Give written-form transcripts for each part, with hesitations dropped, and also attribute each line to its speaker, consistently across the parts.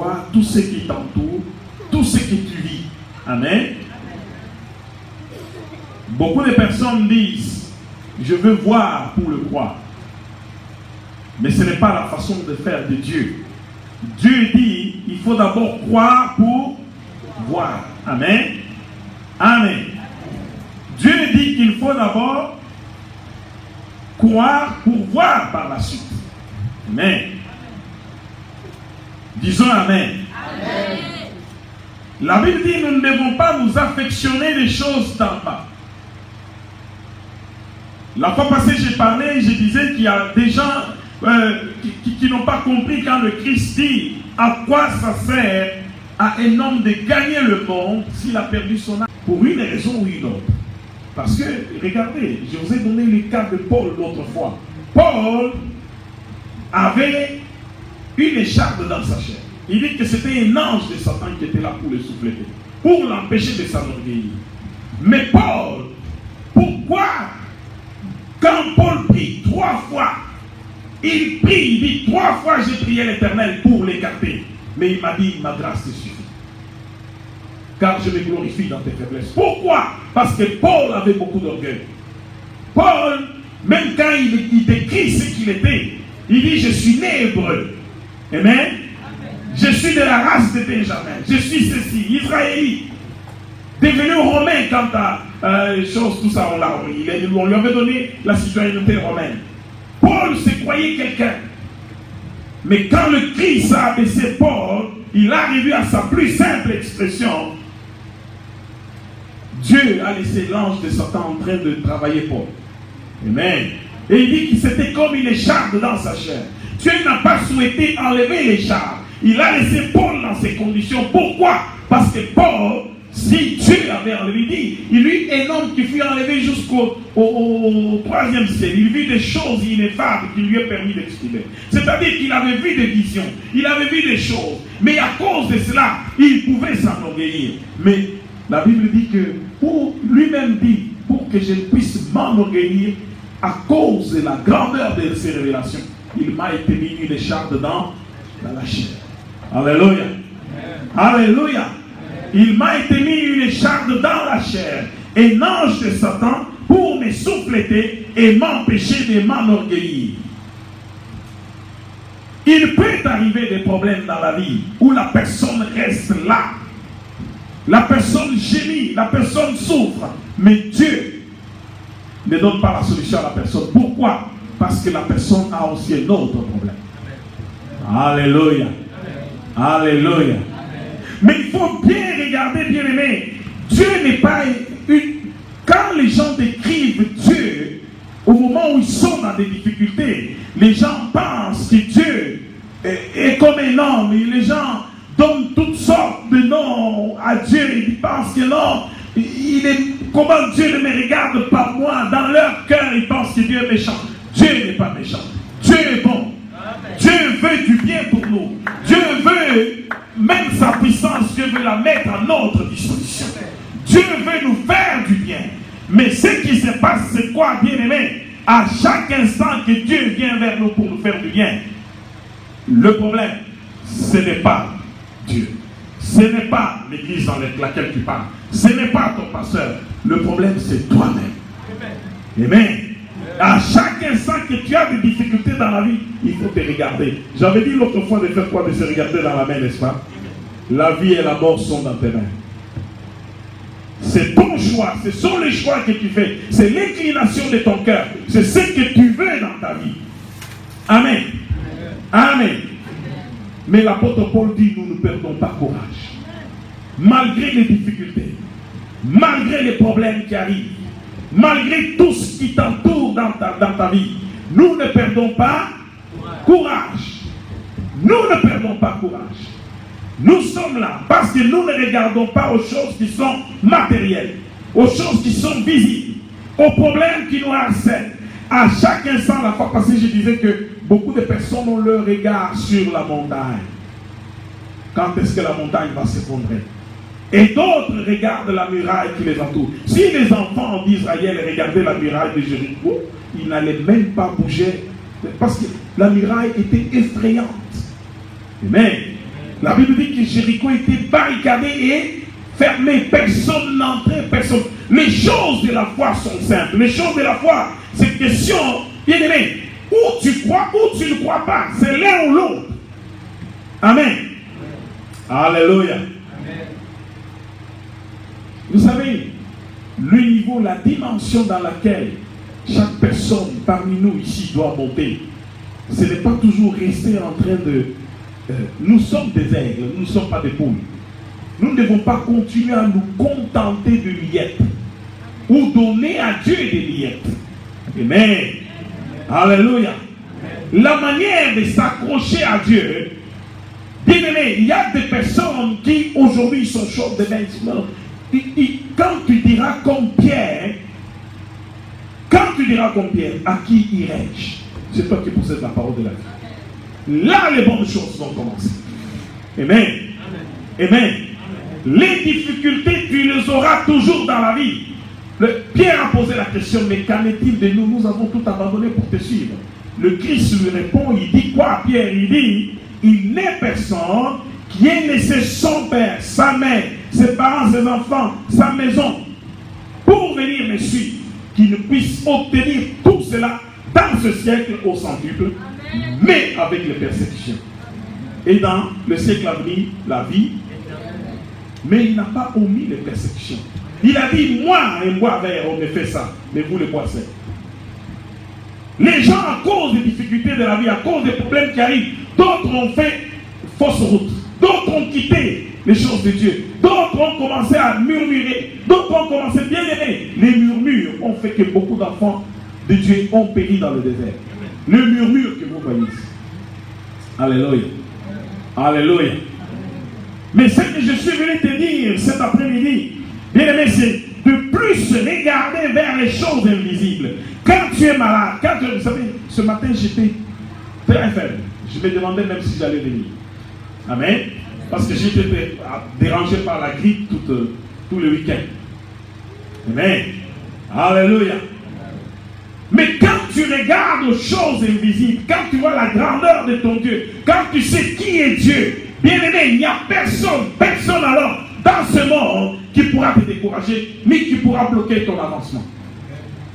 Speaker 1: vois tout ce qui t'entoure, tout ce que tu vis. Amen. Beaucoup de personnes disent, je veux voir pour le croire. Mais ce n'est pas la façon de faire de Dieu. Dieu dit, il faut d'abord croire pour voir. Amen. Amen. Dieu dit qu'il faut d'abord croire pour voir par la suite. Amen. Disons Amen. Amen. La Bible dit, nous ne devons pas nous affectionner des choses d'en bas. La fois passée, j'ai parlé, je disais qu'il y a des gens qui n'ont pas compris quand le Christ dit à quoi ça sert à un homme de gagner le monde s'il a perdu son âme. Pour une raison ou une autre. Parce que, regardez, je vous ai donné le cas de Paul l'autre fois. Paul avait une écharpe dans sa chair. Il dit que c'était un ange de Satan qui était là pour le souffler, pour l'empêcher de s'enorgueillir. Mais Paul, pourquoi, quand Paul prie 3 fois, il prie, il dit 3 fois j'ai prié l'Éternel pour l'écarter. Mais il m'a dit, ma grâce te suffit. Car je me glorifie dans tes faiblesses. Pourquoi? Parce que Paul avait beaucoup d'orgueil. Paul, même quand il décrit ce qu'il était, il dit, je suis né hébreu. Amen. Je suis de la race de Benjamin. Je suis ceci, israélite. Devenu romain quant à choses, tout ça, on lui avait donné la citoyenneté romaine. Paul se croyait quelqu'un. Mais quand le Christ a abaissé Paul, il a arrivé à sa plus simple expression. Dieu a laissé l'ange de Satan en train de travailler Paul. Amen. Et il dit que c'était comme une écharpe dans sa chair. Dieu n'a pas souhaité enlever l'écharpe. Il a laissé Paul dans ces conditions. Pourquoi? Parce que Paul, si Dieu avait enlevé, il eut un homme qui fut enlevé jusqu'au 3e ciel. Il vit des choses ineffables qui lui ont permis d'exprimer. C'est-à-dire qu'il avait vu des visions, il avait vu des choses. Mais à cause de cela, il pouvait s'enorgueillir. Mais la Bible dit que, pour lui-même dit, pour que je puisse m'enorgueillir, à cause de la grandeur de ces révélations, il m'a été mis une écharpe dans la chair. Alléluia. Alléluia. Il m'a été mis une écharpe dans la chair, un ange de Satan pour me souffleter et m'empêcher de m'enorgueillir. Il peut arriver des problèmes dans la vie où la personne reste là. La personne gémit, la personne souffre, mais Dieu ne donne pas la solution à la personne. Pourquoi? Parce que la personne a aussi un autre problème. Alléluia. Alléluia. Mais il faut bien regarder, bien aimé. Dieu n'est pas une... Quand les gens décrivent Dieu, au moment où ils sont dans des difficultés, les gens pensent que Dieu est comme un homme. Et les gens donnent toutes sortes de noms à Dieu. Ils pensent que non, comment Dieu ne me regarde pas moi. Dans leur cœur, ils pensent que Dieu est méchant. Dieu n'est pas méchant. Dieu est bon. Dieu veut du bien pour nous. Dieu veut, même sa puissance, Dieu veut la mettre à notre disposition. Dieu veut nous faire du bien. Mais ce qui se passe, c'est quoi, bien aimé? À chaque instant que Dieu vient vers nous pour nous faire du bien, le problème, ce n'est pas Dieu. Ce n'est pas l'église dans laquelle tu parles. Ce n'est pas ton pasteur. Le problème, c'est toi-même. Amen. À chaque instant que tu as des difficultés dans la vie, il faut te regarder. J'avais dit l'autre fois de faire quoi? De se regarder dans la main, n'est-ce pas? La vie et la mort sont dans tes mains. C'est ton choix, ce sont les choix que tu fais. C'est l'inclination de ton cœur. C'est ce que tu veux dans ta vie. Amen. Amen. Mais l'apôtre Paul dit, nous ne perdons pas courage. Malgré les difficultés, malgré les problèmes qui arrivent, malgré tout ce qui t'entoure dans ta vie, nous ne perdons pas courage. Nous ne perdons pas courage. Nous sommes là parce que nous ne regardons pas aux choses qui sont matérielles, aux choses qui sont visibles, aux problèmes qui nous harcèlent. À chaque instant, la fois passée, je disais que beaucoup de personnes ont leur regard sur la montagne. Quand est-ce que la montagne va s'effondrer? Et d'autres regardent la muraille qui les entoure. Si les enfants d'Israël regardaient la muraille de Jéricho, ils n'allaient même pas bouger. Parce que la muraille était effrayante. Amen. La Bible dit que Jéricho était barricadé et fermé. Personne n'entrait, personne. Les choses de la foi sont simples. Les choses de la foi, c'est question, bien aimé, ou tu crois ou tu ne crois pas. C'est l'un ou l'autre. Amen. Alléluia. Vous savez, le niveau, la dimension dans laquelle chaque personne parmi nous ici doit monter, ce n'est pas toujours rester en train de... nous sommes des aigles, nous ne sommes pas des poules. Nous ne devons pas continuer à nous contenter de miettes ou donner à Dieu des miettes. Amen. Alléluia. La manière de s'accrocher à Dieu, bien aimé, il y a des personnes qui aujourd'hui sont chaudes de bain. Quand tu diras comme Pierre, à qui irai-je? C'est toi qui possèdes la parole de la vie. Là, les bonnes choses vont commencer. Amen. Amen. Les difficultés, tu les auras toujours dans la vie. Pierre a posé la question, mais qu'en est-il de nous? Nous avons tout abandonné pour te suivre. Le Christ lui répond, il dit quoi, Pierre? Il dit, il n'est personne qui ait laissé son père, sa mère, ses parents, ses enfants, sa maison, pour venir me suivre, qui ne puisse obtenir tout cela dans ce siècle au centuple, mais avec les persécutions. Et dans le siècle à venir, la vie, mais il n'a pas omis les persécutions. Il a dit, moi, et moi vert, on me fait ça, mais vous les boissez. Les gens, à cause des difficultés de la vie, à cause des problèmes qui arrivent, d'autres ont fait fausse route, d'autres ont quitté les choses de Dieu, d'autres ont commencé à murmurer, d'autres ont commencé bien aimer. Les murmures ont fait que beaucoup d'enfants de Dieu ont péri dans le désert. Le murmure que vous voyez ici. Alléluia. Alléluia. Mais ce que je suis venu te dire cet après-midi, bien aimé, c'est de plus regarder vers les choses invisibles. Quand tu es malade, vous savez, ce matin j'étais très faible. Je me demandais même si j'allais venir. Amen. Parce que j'étais dérangé par la grippe tout le week-end. Amen. Alléluia. Mais quand tu regardes aux choses invisibles, quand tu vois la grandeur de ton Dieu, quand tu sais qui est Dieu, bien aimé, il n'y a personne alors dans ce monde qui pourra te décourager, mais qui pourra bloquer ton avancement.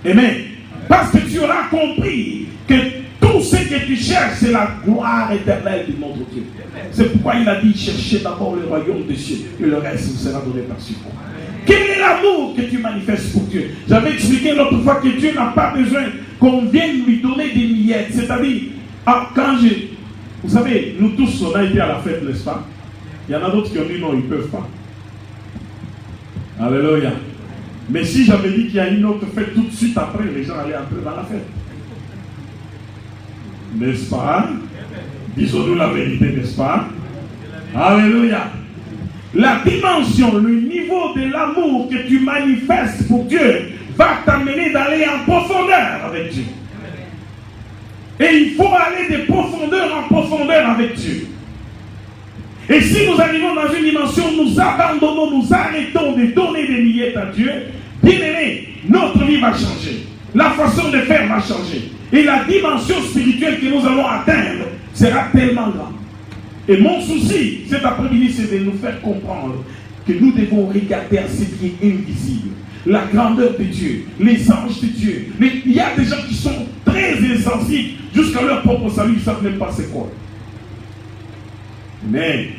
Speaker 1: Amen. Parce que tu auras compris que tout ce que tu cherches, c'est la gloire éternelle de notre Dieu. C'est pourquoi il a dit, cherchez d'abord le royaume des cieux, et le reste vous sera donné par suite. Quel est l'amour que tu manifestes pour Dieu? J'avais expliqué l'autre fois que Dieu n'a pas besoin qu'on vienne lui donner des miettes. C'est-à-dire, vous savez, nous tous, on a été à la fête, n'est-ce pas? Il y en a d'autres qui ont dit non, ils ne peuvent pas. Alléluia. Mais si j'avais dit qu'il y a une autre fête tout de suite après, les gens allaient entrer dans la fête. N'est-ce pas? Disons-nous la vérité, n'est-ce pas? Alléluia. La dimension, le niveau de l'amour que tu manifestes pour Dieu va t'amener d'aller en profondeur avec Dieu. Et il faut aller de profondeur en profondeur avec Dieu. Et si nous arrivons dans une dimension, nous abandonnons, nous arrêtons de donner des miettes à Dieu, bien aimé, notre vie va changer. La façon de faire va changer. Et la dimension spirituelle que nous allons atteindre sera tellement grande. Et mon souci cet après-midi, c'est de nous faire comprendre que nous devons regarder à ce qui est invisible. La grandeur de Dieu, les anges de Dieu. Mais il y a des gens qui sont très insensibles jusqu'à leur propre salut, ils ne savent même pas c'est quoi. Mais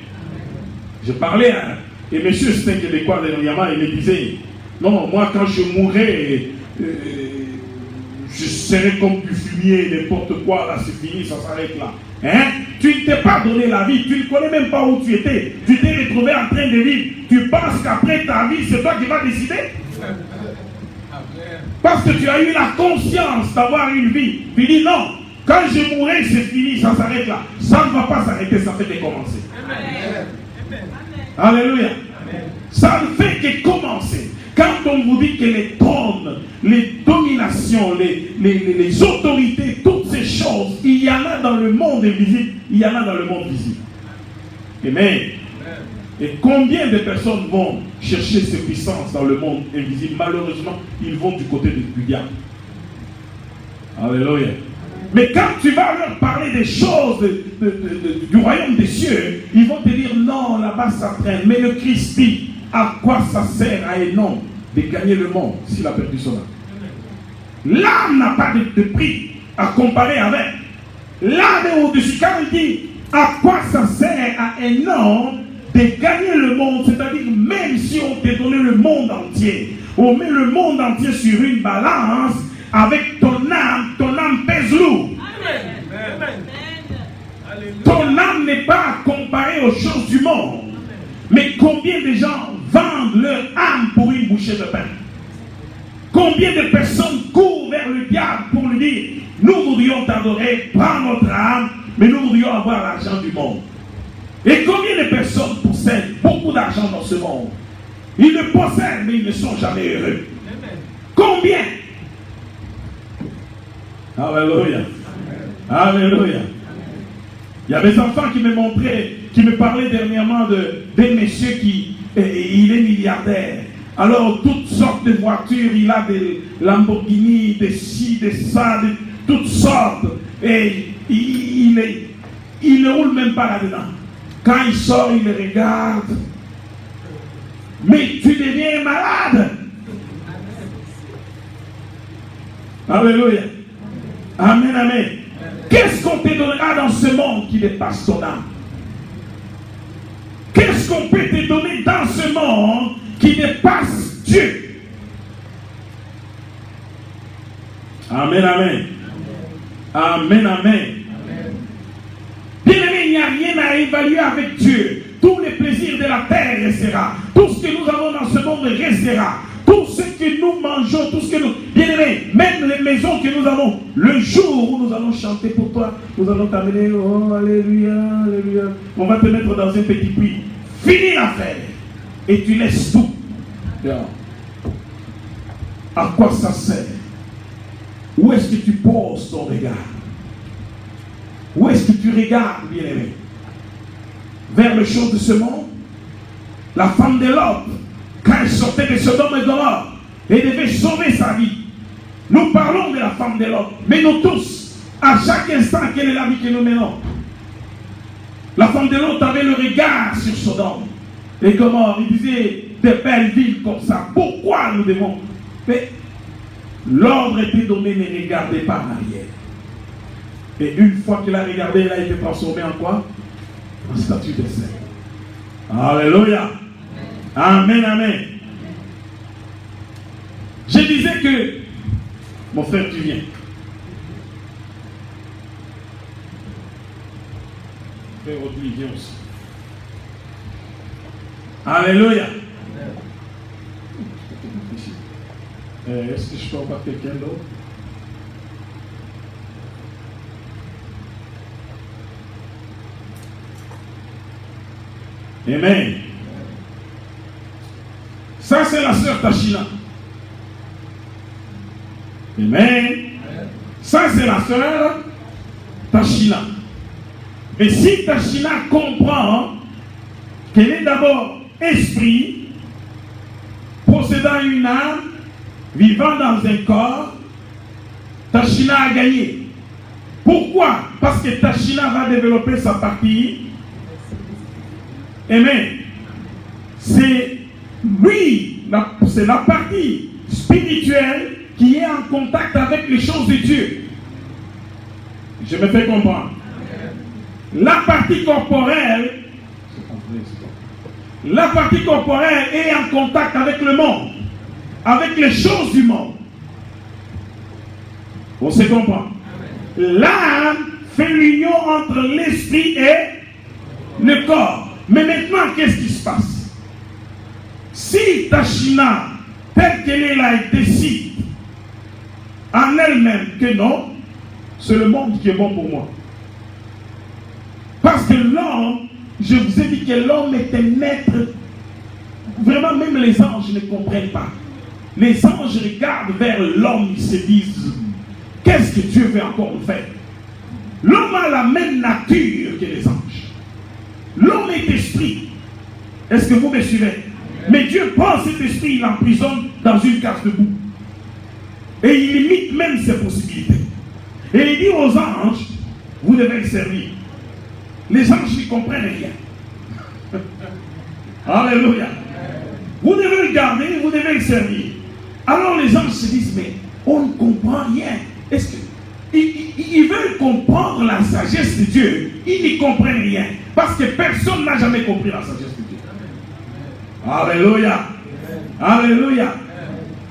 Speaker 1: je parlais à et M. Stein Québécois dernièrement, il me disait, non, moi quand je mourrai, je serai comme du fumier, n'importe quoi, là c'est fini, ça s'arrête là. Hein? Tu ne t'es pas donné la vie, tu ne connais même pas où tu étais, tu t'es retrouvé en train de vivre. Tu penses qu'après ta vie, c'est toi qui vas décider? Parce que tu as eu la conscience d'avoir une vie. Tu dis non, quand je mourrai, c'est fini, ça s'arrête là. Ça ne va pas s'arrêter, ça fait que commencer. Alléluia. Ça ne fait que commencer. Quand on vous dit que les trônes, les dominations, les autorités, toutes ces choses, il y en a dans le monde invisible, il y en a dans le monde visible. Amen. Et combien de personnes vont chercher ces puissances dans le monde invisible? Malheureusement, ils vont du côté du diable. Alléluia. Mais quand tu vas leur parler des choses du royaume des cieux, ils vont te dire non, là-bas ça traîne. Mais le Christ dit, à quoi ça sert à un homme de gagner le monde s'il a perdu son âme? L'âme n'a pas de prix à comparer avec. L'âme est au-dessus. Quand il dit, à quoi ça sert à un homme de gagner le monde, c'est-à-dire même si on te donnait le monde entier, on met le monde entier sur une balance, avec ton âme pèse lourd. Ton âme n'est pas comparée aux choses du monde. Mais combien de gens vendent leur âme pour une bouchée de pain? Combien de personnes courent vers le diable pour lui dire, nous voudrions t'adorer, prends notre âme, mais nous voudrions avoir l'argent du monde. Et combien de personnes possèdent beaucoup d'argent dans ce monde? Ils le possèdent, mais ils ne sont jamais heureux. Combien? Alléluia. Alléluia. Il y a des enfants qui me montraient, qui me parlaient dernièrement d'un monsieur qui il est milliardaire. Alors, toutes sortes de voitures, il a des Lamborghini, des ci, des ça, de toutes sortes. Et il ne roule même pas là-dedans. Quand il sort, il les regarde. Mais tu deviens malade. Alléluia. Amen, amen. Qu'est-ce qu'on te donnera dans ce monde qui dépasse ton âme? Qu'est-ce qu'on peut te donner dans ce monde qui dépasse Dieu? Amen, amen. Amen, amen. Bien-aimé, il n'y a rien à évaluer avec Dieu. Tous les plaisirs de la terre restera. Tout ce que nous avons dans ce monde restera. Tout ce que nous mangeons, tout ce que nous... Bien-aimé, même les maisons que nous avons, le jour où nous allons chanter pour toi, nous allons t'amener, oh, alléluia, alléluia. On va te mettre dans un petit puits. Finis l'affaire. Et tu laisses tout. À quoi ça sert? Où est-ce que tu poses ton regard? Où est-ce que tu regardes, bien-aimé? Vers les choses de ce monde? La femme de Lot, quand elle sortait de Sodome et Gomorrhe, elle devait sauver sa vie. Nous parlons de la femme de Lot, mais nous tous, à chaque instant, quelle est la vie que nous menons? La femme de Lot avait le regard sur Sodome et Gomorrhe. Il disait des belles villes comme ça. Pourquoi nous devons? Mais l'ordre était donné, ne regardez pas en arrière. Et une fois qu'il a regardé, il a été transformé en quoi? En statue de saint. Alléluia. Amen, amen. Je disais que, mon frère, tu viens. Frère Audrey, viens aussi. Alléluia. Est-ce que je peux avoir quelqu'un d'autre? Amen. Ça, c'est la sœur Tachina. Amen. Ça, c'est la sœur Tachina. Mais si Tachina comprend qu'elle est d'abord esprit, possédant une âme, vivant dans un corps, Tachina a gagné. Pourquoi? Parce que Tachina va développer sa partie. Amen. C'est lui, c'est la partie spirituelle qui est en contact avec les choses de Dieu. Je me fais comprendre. La partie corporelle est en contact avec le monde, avec les choses du monde. On se comprend. L'âme fait l'union entre l'esprit et le corps. Mais maintenant, qu'est-ce qui se passe? Si Tachina, telle qu'elle est là, elle décide en elle-même que non, c'est le monde qui est bon pour moi. Parce que l'homme, je vous ai dit que l'homme est un être, vraiment même les anges ne comprennent pas. Les anges regardent vers l'homme, ils se disent, qu'est-ce que Dieu veut encore nous faire? L'homme a la même nature que les anges. L'homme est esprit. Est-ce que vous me suivez? Mais Dieu prend cet esprit, il l'emprisonne dans une case de boue. Et il limite même ses possibilités. Et il dit aux anges, vous devez le servir. Les anges ne comprennent rien. Alléluia. Vous devez le garder, vous devez le servir. Alors les anges se disent, mais on ne comprend rien. Est-ce que ils veulent comprendre la sagesse de Dieu? Ils n'y comprennent rien. Parce que personne n'a jamais compris la sagesse de Dieu. Alléluia. Alléluia.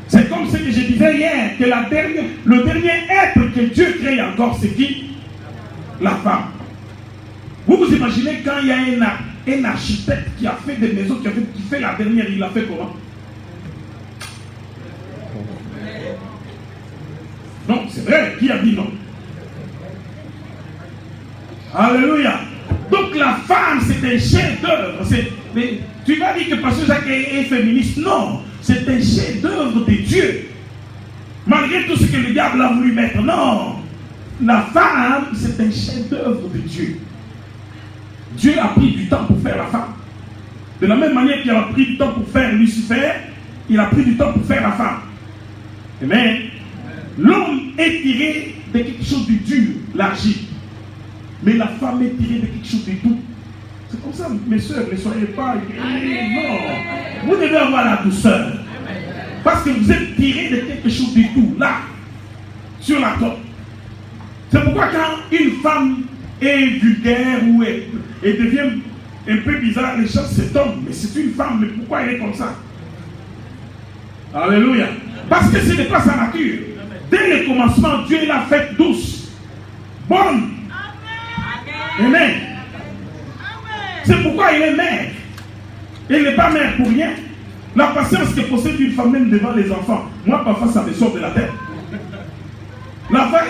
Speaker 1: C'est comme ce que je disais hier, que le dernier être que Dieu crée encore, c'est qui? La femme. Vous vous imaginez quand il y a un architecte qui a fait des maisons, qui fait la dernière, il a fait comment? Non, c'est vrai, qui a dit non? Alléluia. Donc la femme, c'est un chef-d'œuvre. Tu vas dire que Pasteur Jacques est féministe. Non, c'est un chef-d'œuvre de Dieu. Malgré tout ce que le diable a voulu mettre. Non, la femme, c'est un chef-d'œuvre de Dieu. Dieu a pris du temps pour faire la femme. De la même manière qu'il a pris du temps pour faire Lucifer, il a pris du temps pour faire la femme. Amen. L'homme est tiré de quelque chose de dur, l'argile. Mais la femme est tirée de quelque chose de doux. C'est comme ça, mes soeurs, ne soyez pas... Non, vous devez avoir la douceur. Parce que vous êtes tirés de quelque chose de doux, là, sur la tête. C'est pourquoi quand une femme est vulgaire ou elle devient un peu bizarre, les gens s'étonnent. Mais c'est une femme, mais pourquoi elle est comme ça? Alléluia. Parce que ce n'est pas sa nature. Dès le commencement, Dieu l'a faite douce, bonne. Amen. C'est pourquoi il est mère. Il n'est pas mère pour rien. La patience que possède une femme même devant les enfants. Moi, parfois, ça me sort de la tête. La femme,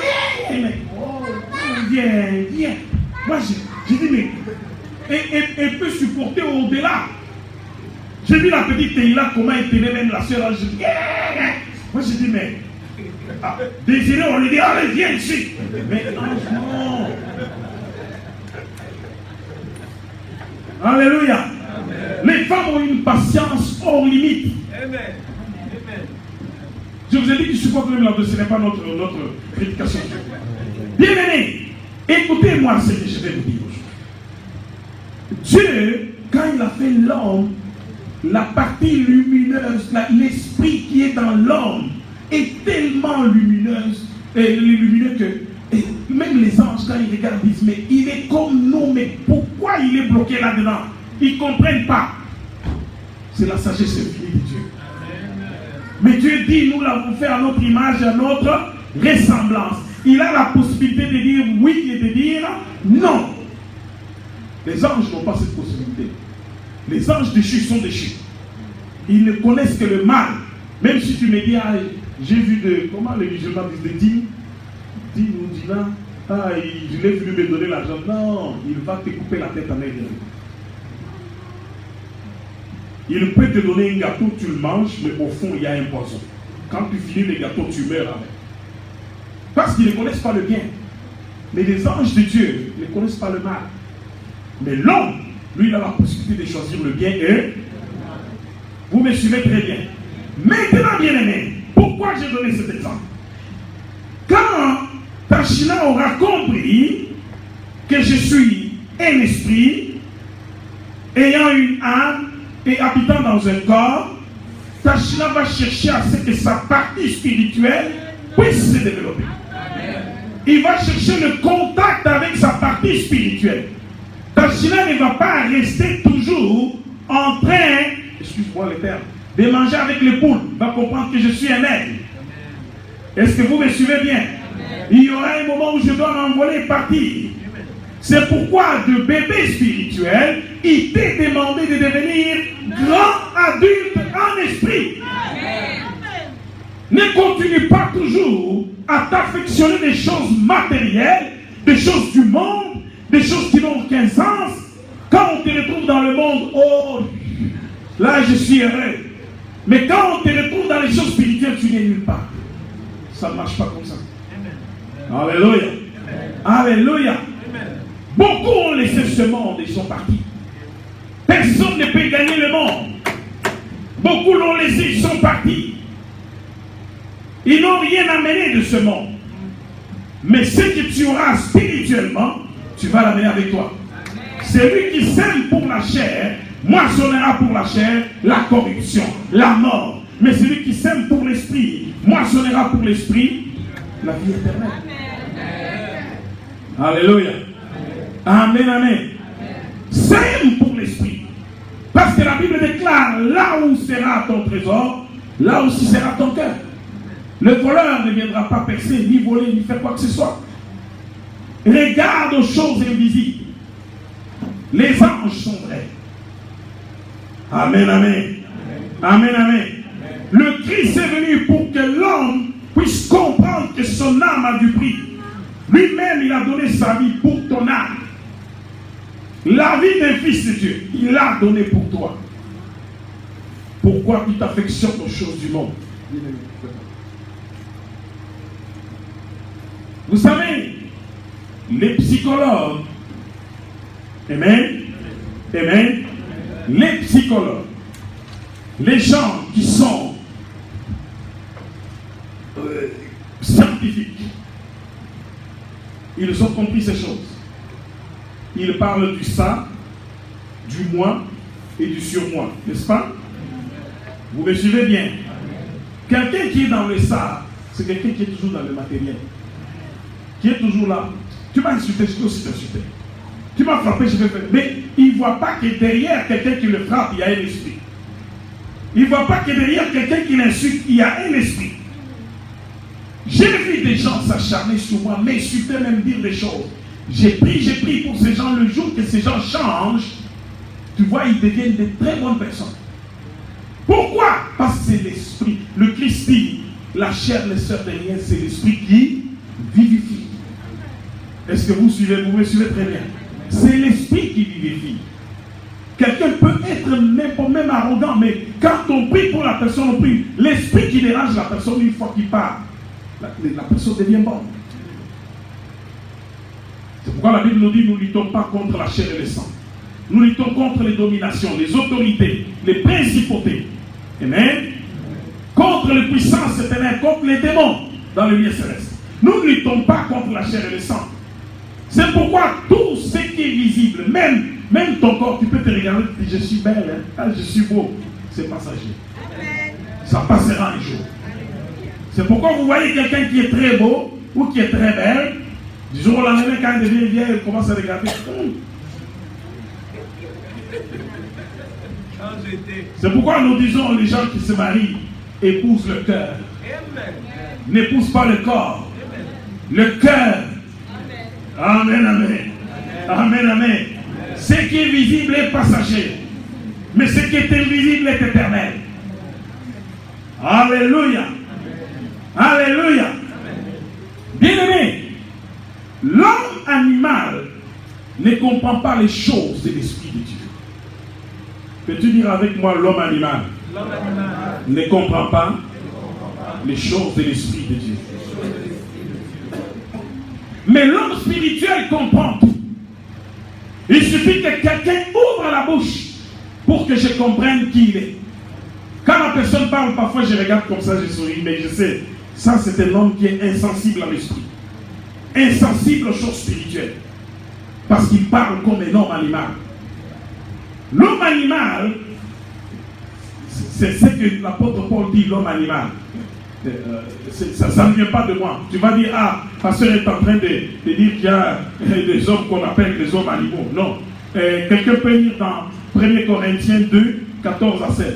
Speaker 1: viens. Moi, j'ai dit, mais elle peut supporter au-delà. J'ai vu la petite Teila, comment elle tenait même la soeur. Je dis, moi, j'ai dit, mais Désiré, on lui dit, allez, viens ici. Mais non. Alléluia. Amen. Les femmes ont une patience hors limite. Amen. Je vous ai dit que je supporte même là-dessus, ce n'est pas notre prédication. Bien-aimés, écoutez-moi ce que je vais vous dire aujourd'hui. Dieu, quand il a fait l'homme, la partie lumineuse, l'esprit qui est dans l'homme est tellement lumineuse, lumineux que même les anges, quand ils regardent, disent, mais il est comme nous, mais pourquoi il est bloqué là-dedans? Ils ne comprennent pas. C'est la sagesse infinie de Dieu. Mais Dieu dit, nous l'avons fait à notre image, à notre ressemblance. Il a la possibilité de dire oui et de dire non. Les anges n'ont pas cette possibilité. Les anges déchus sont déchus. Ils ne connaissent que le mal. Même si tu me dis, ah, j'ai vu comment les musulmans disent des dîmes, ou Dina, je l'ai voulu me donner l'argent. Non, il va te couper la tête en air. Il peut te donner un gâteau, tu le manges, mais au fond, il y a un poison. Quand tu finis le gâteau, tu meurs avec. Parce qu'ils ne connaissent pas le bien. Mais les anges de Dieu ne connaissent pas le mal. Mais l'homme, lui, il a la possibilité de choisir le bien et vous me suivez très bien. Maintenant, bien-aimé, pourquoi j'ai donné cet exemple? Quand Tachina aura compris que je suis un esprit ayant une âme et habitant dans un corps, Tachina va chercher à ce que sa partie spirituelle puisse se développer. Il va chercher le contact avec sa partie spirituelle. Tachina ne va pas rester toujours en train, excuse-moi le terme, de manger avec les poules. Il va comprendre que je suis un aigle. Est-ce que vous me suivez bien? Il y aura un moment où je dois m'envoler et partir. C'est pourquoi de bébé spirituel, il t'est demandé de devenir grand adulte en esprit. Ne continue pas toujours à t'affectionner des choses matérielles, des choses du monde, des choses qui n'ont aucun sens. Quand on te retrouve dans le monde, oh, là je suis heureux. Mais quand on te retrouve dans les choses spirituelles, tu n'es nulle part. Ça ne marche pas comme ça. Alléluia. Alléluia. Beaucoup ont laissé ce monde et sont partis. Personne ne peut gagner le monde. Beaucoup l'ont laissé, ils sont partis. Ils n'ont rien amené de ce monde. Mais ce que tu auras spirituellement, tu vas l'amener avec toi. Celui qui sème pour la chair, moissonnera pour la chair la corruption, la mort. Mais celui qui sème pour l'esprit, moissonnera pour l'esprit la vie éternelle. Alléluia. Amen, amen. Sème pour l'esprit. Parce que la Bible déclare, là où sera ton trésor, là aussi sera ton cœur. Le voleur ne viendra pas percer, ni voler, ni faire quoi que ce soit. Regarde aux choses invisibles. Les anges sont vrais. Amen, amen. Amen, amen. Le Christ est venu pour que l'homme puisse comprendre que son âme a du prix. Lui-même, il a donné sa vie pour ton âme. La vie d'un fils de Dieu, il l'a donné pour toi. Pourquoi tu t'affectionnes aux choses du monde? Vous savez, les psychologues, amen, amen, les psychologues, les gens qui sont scientifiques, ils ont compris ces choses. Ils parlent du ça, du moi et du surmoi, n'est-ce pas? Vous me suivez bien? Quelqu'un qui est dans le ça, c'est quelqu'un qui est toujours dans le matériel. Qui est toujours là. Tu m'as insulté, je vais aussi t'insulter. Tu m'as frappé, je vais faire. Mais il ne voit pas que derrière quelqu'un qui le frappe, il y a un esprit. Il ne voit pas que derrière quelqu'un qui l'insulte, il y a un esprit. J'ai vu des gens s'acharner sur moi, m'insulter, même dire des choses. J'ai pris pour ces gens. Le jour que ces gens changent, tu vois, ils deviennent de très bonnes personnes. Pourquoi? Parce que c'est l'esprit. Le Christ dit, la chair ne sert de rien, c'est l'esprit qui vivifie. Est-ce que vous suivez? Vous me suivez très bien. C'est l'esprit qui vivifie. Quelqu'un peut être même arrogant, mais quand on prie pour la personne, on prie. L'esprit qui dérange la personne, une fois qu'il part, la personne devient bonne. C'est pourquoi la Bible nous dit, nous ne luttons pas contre la chair et le sang. Nous luttons contre les dominations, les autorités, les principautés. Amen. Contre les puissances éternelles, contre les démons dans le lieu céleste. Nous ne luttons pas contre la chair et le sang. C'est pourquoi tout ce qui est visible, même ton corps, tu peux te regarder et dire, je suis belle, hein? Je suis beau. C'est passager. Ça passera un jour. C'est pourquoi vous voyez quelqu'un qui est très beau ou qui est très belle, du jour au lendemain, quand elle devient vieille, elle commence à regarder. C'est pourquoi nous disons les gens qui se marient épousent le cœur. N'épousent pas le corps. Le cœur. Amen, amen. Amen, amen. Ce qui est visible est passager. Mais ce qui est invisible est éternel. Alléluia. Alléluia. Bien-aimé, l'homme animal ne comprend pas les choses de l'Esprit de Dieu. Peux-tu dire avec moi, l'homme animal ne comprend pas les choses de l'Esprit de Dieu. Mais l'homme spirituel comprend tout. Il suffit que quelqu'un ouvre la bouche pour que je comprenne qui il est. Quand la personne parle, parfois je regarde comme ça, je souris, mais je sais, ça c'est un homme qui est insensible à l'esprit. Insensible aux choses spirituelles. Parce qu'il parle comme un homme animal. L'homme animal, c'est ce que l'apôtre Paul dit, l'homme animal. Ça ne vient pas de moi. Tu vas dire, ah, pasteur est en train de dire qu'il y a des hommes qu'on appelle des hommes animaux. Non. Quelqu'un peut lire dans 1 Corinthiens 2, 14 à 16.